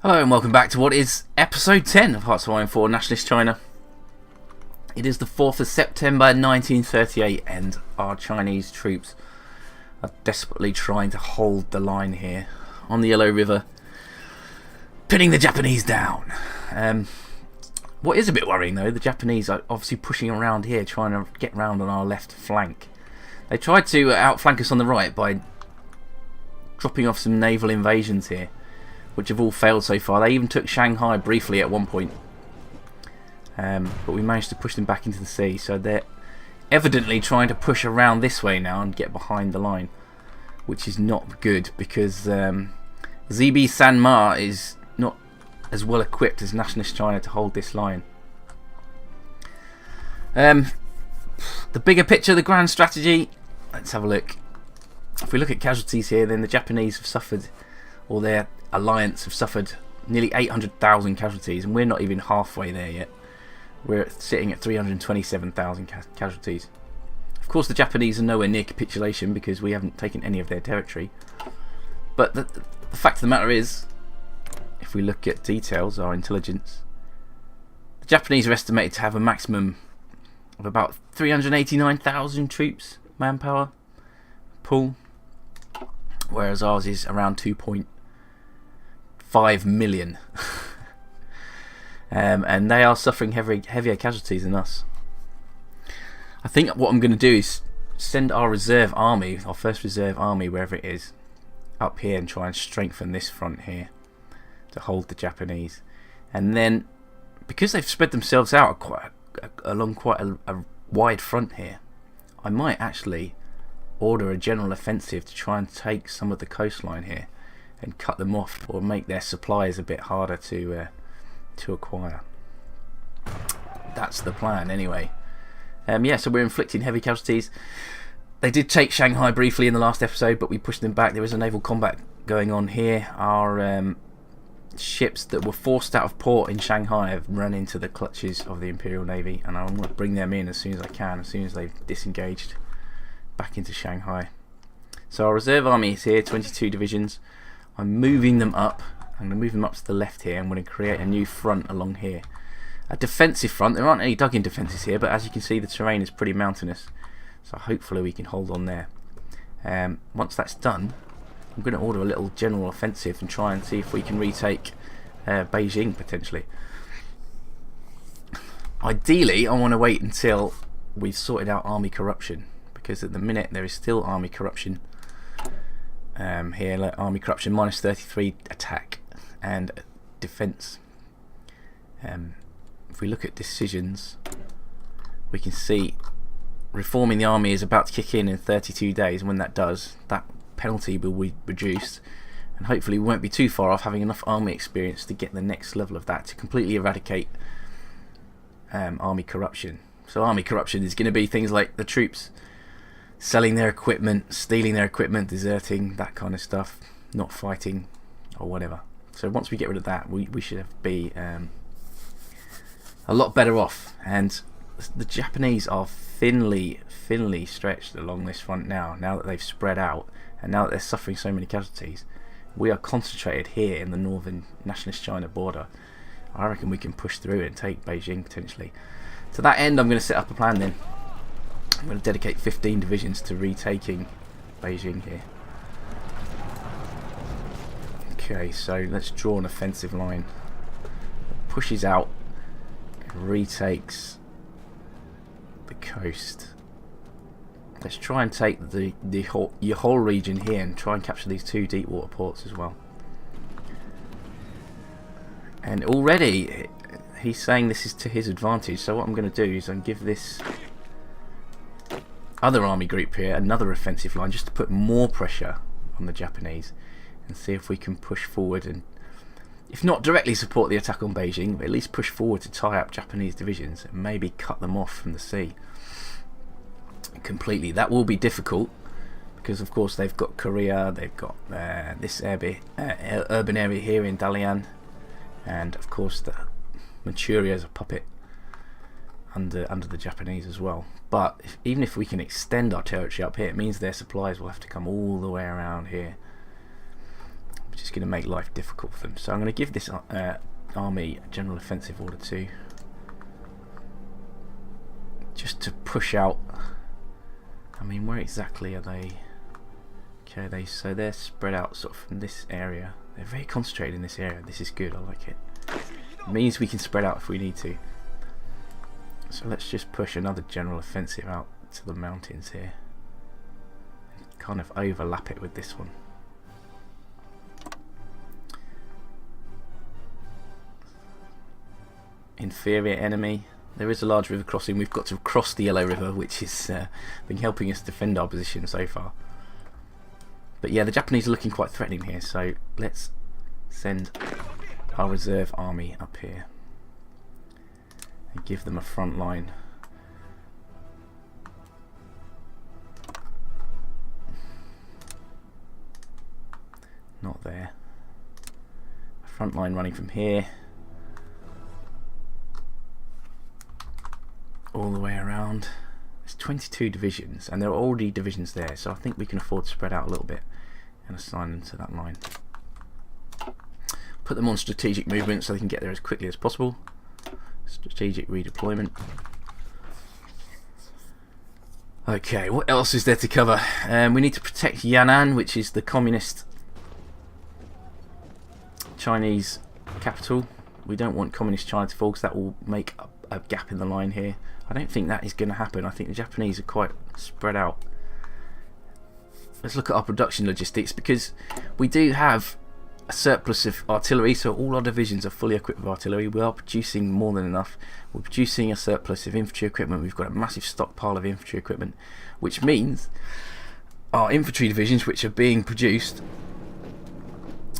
Hello and welcome back to what is episode 10 of HOI4 Nationalist China. It is the 4th of September 1938 and our Chinese troops are desperately trying to hold the line here on the Yellow River, pinning the Japanese down. What is a bit worrying though, the Japanese are obviously pushing around here, trying to get round on our left flank. They tried to outflank us on the right by dropping off some naval invasions here, which have all failed so far. They even took Shanghai briefly at one point, but we managed to push them back into the sea, so they're evidently trying to push around this way now and get behind the line, which is not good because ZB Sanma is not as well equipped as Nationalist China to hold this line. The bigger picture, the grand strategy, let's have a look. If we look at casualties here, then the Japanese have suffered, or their alliance have suffered, nearly 800,000 casualties, and we're not even halfway there yet. We're sitting at 327,000 casualties. Of course the Japanese are nowhere near capitulation because we haven't taken any of their territory, but the fact of the matter is, if we look at details, our intelligence, the Japanese are estimated to have a maximum of about 389,000 troops, manpower, pool, whereas ours is around 2.5 million. And they are suffering heavier casualties than us. I think what I'm going to do is send our reserve army, our first reserve army, wherever it is, up here and try and strengthen this front here to hold the Japanese. And then, because they've spread themselves out along quite a wide front here, I might actually order a general offensive to try and take some of the coastline here and cut them off, or make their supplies a bit harder to acquire. That's the plan anyway. Yeah, so we're inflicting heavy casualties. They did take Shanghai briefly in the last episode, but we pushed them back. There is a naval combat going on here. Our ships that were forced out of port in Shanghai have run into the clutches of the Imperial Navy, and I want to bring them in as soon as I can, as soon as they've disengaged back into Shanghai. So our reserve army is here, 22 divisions. I'm moving them up. I'm going to move them up to the left here. I'm going to create a new front along here. A defensive front. There aren't any dug-in defences here, but as you can see, the terrain is pretty mountainous. So hopefully we can hold on there. Once that's done, I'm going to order a little general offensive and try and see if we can retake Beijing potentially. Ideally, I want to wait until we've sorted out army corruption, because at the minute there is still army corruption. Here, army corruption minus 33 attack and defense. If we look at decisions, we can see reforming the army is about to kick in 32 days, and when that does, that penalty will be reduced, and hopefully we won't be too far off having enough army experience to get the next level of that to completely eradicate army corruption. So army corruption is going to be things like the troops selling their equipment, stealing their equipment, deserting, that kind of stuff, not fighting or whatever. So once we get rid of that, we should be a lot better off. And the Japanese are thinly stretched along this front now that they've spread out, and now that they're suffering so many casualties. We are concentrated here in the northern Nationalist China border. I reckon we can push through and take Beijing potentially. To that end, I'm going to set up a plan then. I'm going to dedicate 15 divisions to retaking Beijing here. Okay, so let's draw an offensive line. Pushes out, retakes the coast. Let's try and take the whole region here and try and capture these two deep water ports as well. And already he's saying this is to his advantage, so what I'm going to do is I'm give this other army group here another offensive line just to put more pressure on the Japanese and see if we can push forward and, if not directly support the attack on Beijing, but at least push forward to tie up Japanese divisions and maybe cut them off from the sea completely. That will be difficult because of course they've got Korea, they've got this urban area here in Dalian, and of course the Manchuria is a puppet under the Japanese as well. But even if we can extend our territory up here, it means their supplies will have to come all the way around here. which is going to make life difficult for them. So I'm going to give this army a general offensive order too, just to push out. I mean, where exactly are they? Okay, so they're spread out sort of from this area. They're very concentrated in this area. This is good, I like it. It means we can spread out if we need to. So let's just push another general offensive out to the mountains here. Kind of overlap it with this one. Inferior enemy. There is a large river crossing. We've got to cross the Yellow River, which has been helping us defend our position so far. But yeah, the Japanese are looking quite threatening here, so let's send our reserve army up here and give them a front line. Not there. A front line running from here all the way around. There's 22 divisions, and there are already divisions there, so I think we can afford to spread out a little bit and assign them to that line. Put them on strategic movement so they can get there as quickly as possible. Strategic redeployment. Okay, what else is there to cover? We need to protect Yan'an, which is the communist Chinese capital. We don't want communist China to fall, because that will make a gap in the line here. I don't think that is going to happen. I think the Japanese are quite spread out. Let's look at our production logistics, because we do have a surplus of artillery, so all our divisions are fully equipped with artillery. We are producing more than enough. We're producing a surplus of infantry equipment. We've got a massive stockpile of infantry equipment, which means our infantry divisions, which are being produced,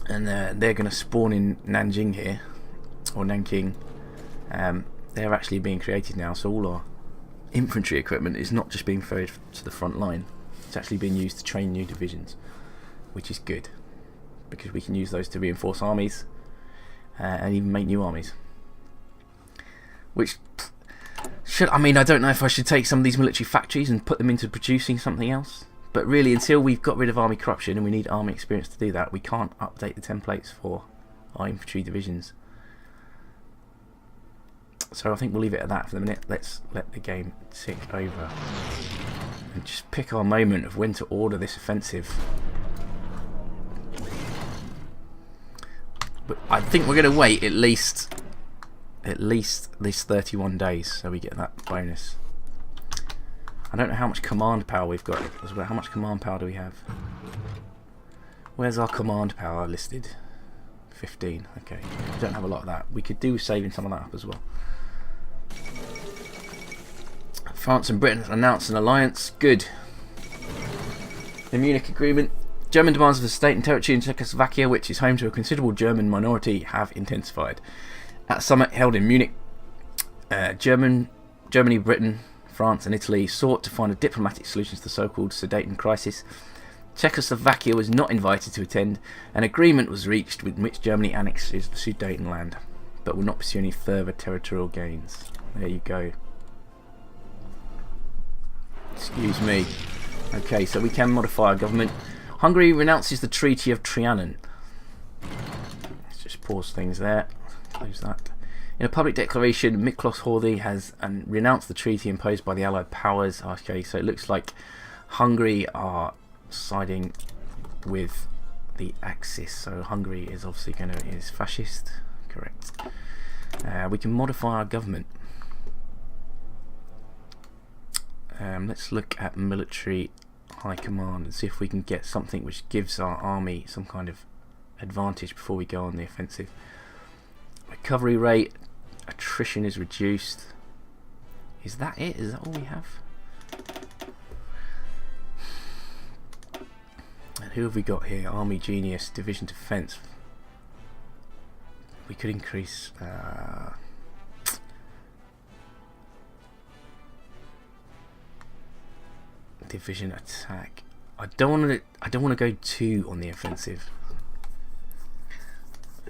and they're going to spawn in Nanjing here, or Nanking. They're actually being created now, so all our infantry equipment is not just being ferried to the front line. It's actually being used to train new divisions, which is good, because we can use those to reinforce armies and even make new armies. Which should, I mean, I don't know if I should take some of these military factories and put them into producing something else, but really, until we've got rid of army corruption, and we need army experience to do that, we can't update the templates for our infantry divisions. So I think we'll leave it at that for the minute. Let's let the game tick over and just pick our moment of when to order this offensive. But I think we're going to wait at least this 31 days, so we get that bonus. I don't know how much command power we've got as well. How much command power do we have? Where's our command power listed? 15. Okay, we don't have a lot of that. We could do with saving some of that up as well. France and Britain announced an alliance. Good. The Munich Agreement. German demands for the state and territory in Czechoslovakia, which is home to a considerable German minority, have intensified. At a summit held in Munich, Germany, Britain, France and Italy sought to find a diplomatic solution to the so-called Sudeten crisis. Czechoslovakia was not invited to attend. An agreement was reached with which Germany annexes the Sudetenland, but will not pursue any further territorial gains. There you go. Excuse me. Okay, so we can modify our government. Hungary renounces the Treaty of Trianon. Let's just pause things there. Close that. In a public declaration, Miklos Horthy has renounced the treaty imposed by the Allied powers. Okay, so it looks like Hungary are siding with the Axis. So Hungary is obviously is fascist. Correct. We can modify our government. Let's look at military high command and see if we can get something which gives our army some kind of advantage before we go on the offensive. Recovery rate, attrition is reduced. Is that it? Is that all we have? And who have we got here? Army Genius, Division Defense. We could increase division attack. I don't want to go too on the offensive.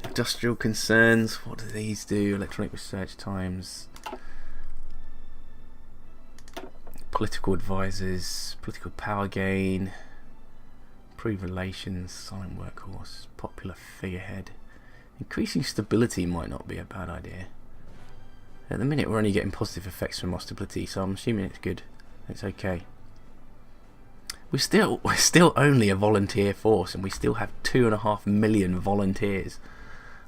Industrial concerns. What do these do? Electronic research times. Political advisors. Political power gain. Improve relations, silent workhorse, popular figurehead. Increasing stability might not be a bad idea. At the minute we're only getting positive effects from our stability, so I'm assuming it's good. It's okay. We're still only a volunteer force, and we still have 2.5 million volunteers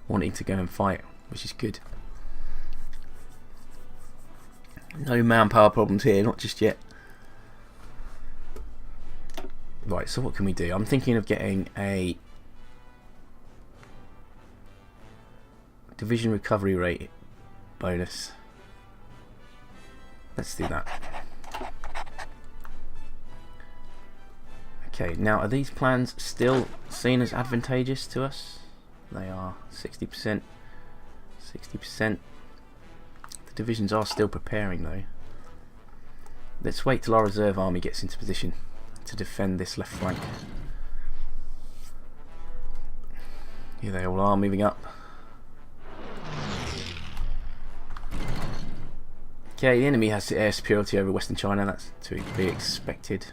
wanting to go and fight, which is good. No manpower problems here, not just yet. Right, so what can we do? I'm thinking of getting a division recovery rate bonus. Let's do that. Okay, now are these plans still seen as advantageous to us? They are. 60%. 60%. The divisions are still preparing though. Let's wait till our reserve army gets into position to defend this left flank. Here they all are, moving up. Okay, the enemy has air superiority over Western China. That's to be expected.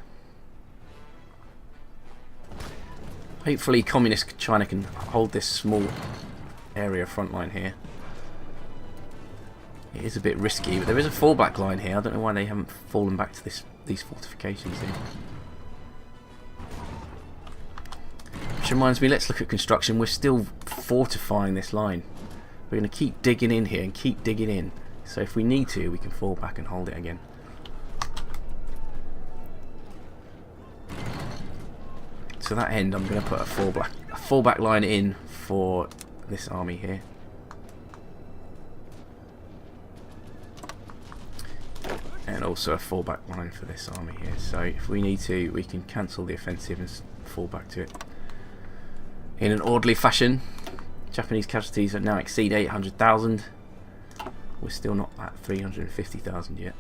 Hopefully communist China can hold this small area front line here. It is a bit risky, but there is a fallback line here. I don't know why they haven't fallen back to these fortifications here. Which reminds me, let's look at construction. We're still fortifying this line. We're going to keep digging in here and keep digging in. So if we need to, we can fall back and hold it again. To that end, I'm going to put a fallback line in for this army here. And also a fallback line for this army here. So if we need to, we can cancel the offensive and fall back to it in an orderly fashion. Japanese casualties are now exceed 800,000. We're still not at 350,000 yet.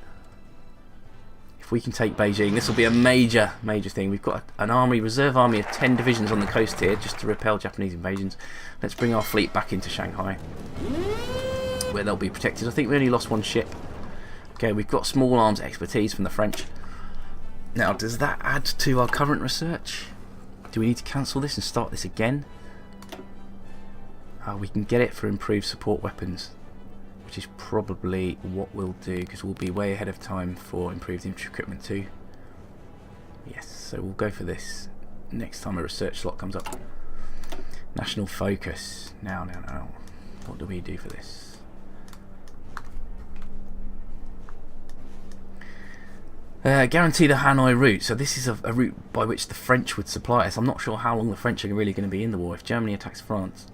If we can take Beijing, this will be a major thing. We've got an army, reserve army of 10 divisions on the coast here just to repel Japanese invasions. Let's bring our fleet back into Shanghai, where they'll be protected. I think we only lost one ship. Okay, we've got small arms expertise from the French. Now, does that add to our current research? Do we need to cancel this and start this again? We can get it for improved support weapons, which is probably what we'll do, because we'll be way ahead of time for improved infantry equipment too. Yes, so we'll go for this next time a research slot comes up. National focus. Now. What do we do for this? Guarantee the Hanoi route. So this is a route by which the French would supply us. I'm not sure how long the French are really going to be in the war. If Germany attacks France,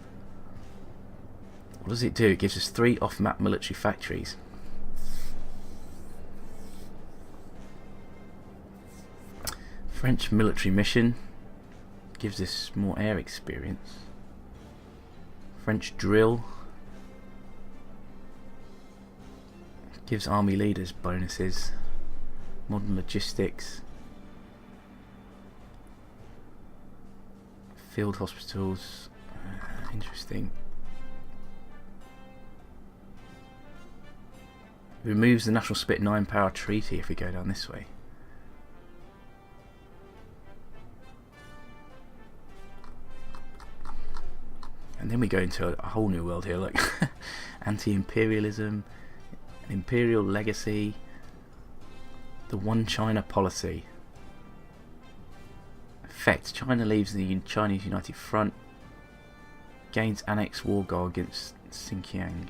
what does it do? It gives us 3 off-map military factories. French military mission gives us more air experience. French drill gives army leaders bonuses. Modern logistics. Field hospitals. Interesting. Removes the National Spit 9 power treaty if we go down this way. And then we go into a whole new world here, like anti-imperialism, imperial legacy, the One China policy. Effect: China leaves the Chinese United Front, gains annex war goal against Xinjiang.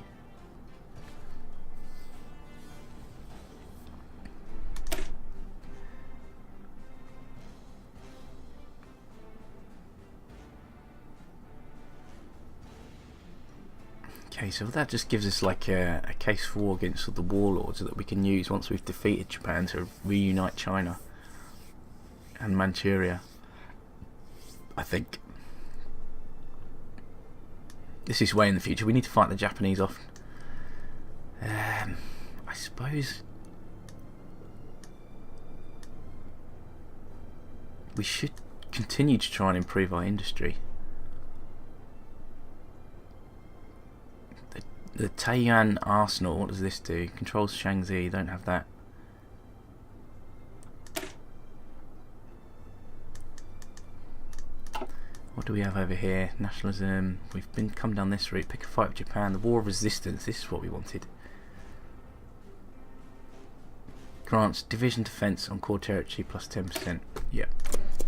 Okay, so that just gives us like a case for war against the warlords that we can use once we've defeated Japan to reunite China and Manchuria. I think this is way in the future. We need to fight the Japanese off. I suppose we should continue to try and improve our industry. The Taiyuan Arsenal, what does this do? Controls Shaanxi, don't have that. What do we have over here? Nationalism. We've come down this route. Pick a fight with Japan. The War of Resistance. This is what we wanted. Grants division defense on core territory plus 10%. Yeah,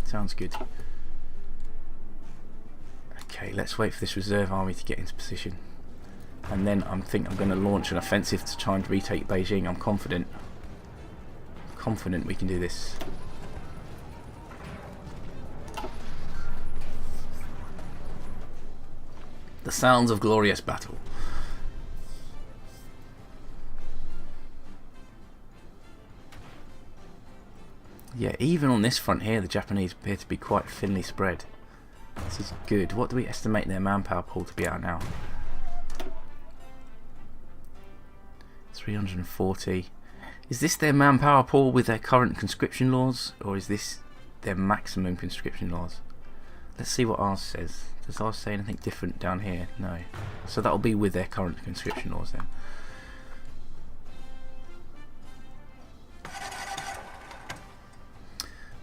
sounds good. Okay, let's wait for this reserve army to get into position, and then I think I'm going to launch an offensive to try and retake Beijing. I'm confident we can do this. The sounds of glorious battle. Yeah, even on this front here, the Japanese appear to be quite thinly spread. This is good. What do we estimate their manpower pool to be at now? 340. Is this their manpower pool with their current conscription laws, or is this their maximum conscription laws? Let's see what ours says. Does ours say anything different down here? No. So that'll be with their current conscription laws then.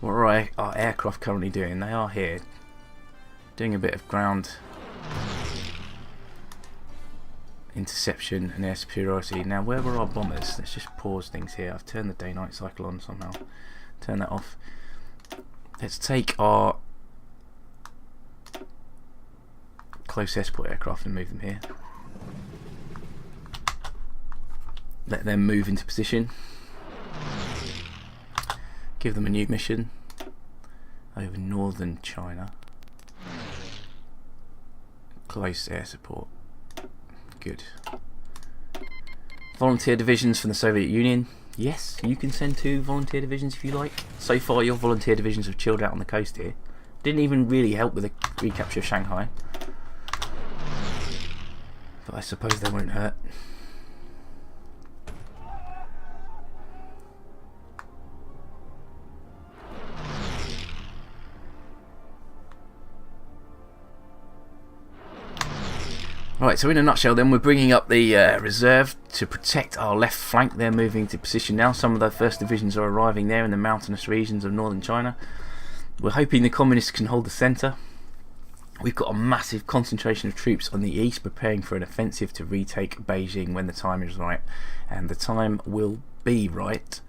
What are our aircraft currently doing? They are here, doing a bit of ground interception and air superiority. Now, where were our bombers? Let's just pause things here. I've turned the day-night cycle on somehow. Turn that off. Let's take our close escort aircraft and move them here. Let them move into position. Give them a new mission over northern China. Close air support. Good. Volunteer divisions from the Soviet Union. Yes, you can send 2 volunteer divisions if you like. So far your volunteer divisions have chilled out on the coast here. Didn't even really help with the recapture of Shanghai, but I suppose they won't hurt. Right, so in a nutshell then, we're bringing up the reserve to protect our left flank. They're moving to position now. Some of the first divisions are arriving there in the mountainous regions of northern China. We're hoping the communists can hold the centre. We've got a massive concentration of troops on the east preparing for an offensive to retake Beijing when the time is right. And the time will be right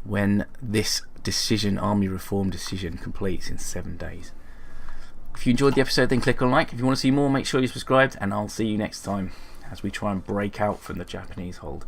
when this decision, army reform decision, completes in 7 days. If you enjoyed the episode, then click on like. If you want to see more, make sure you're subscribed, and I'll see you next time as we try and break out from the Japanese hold.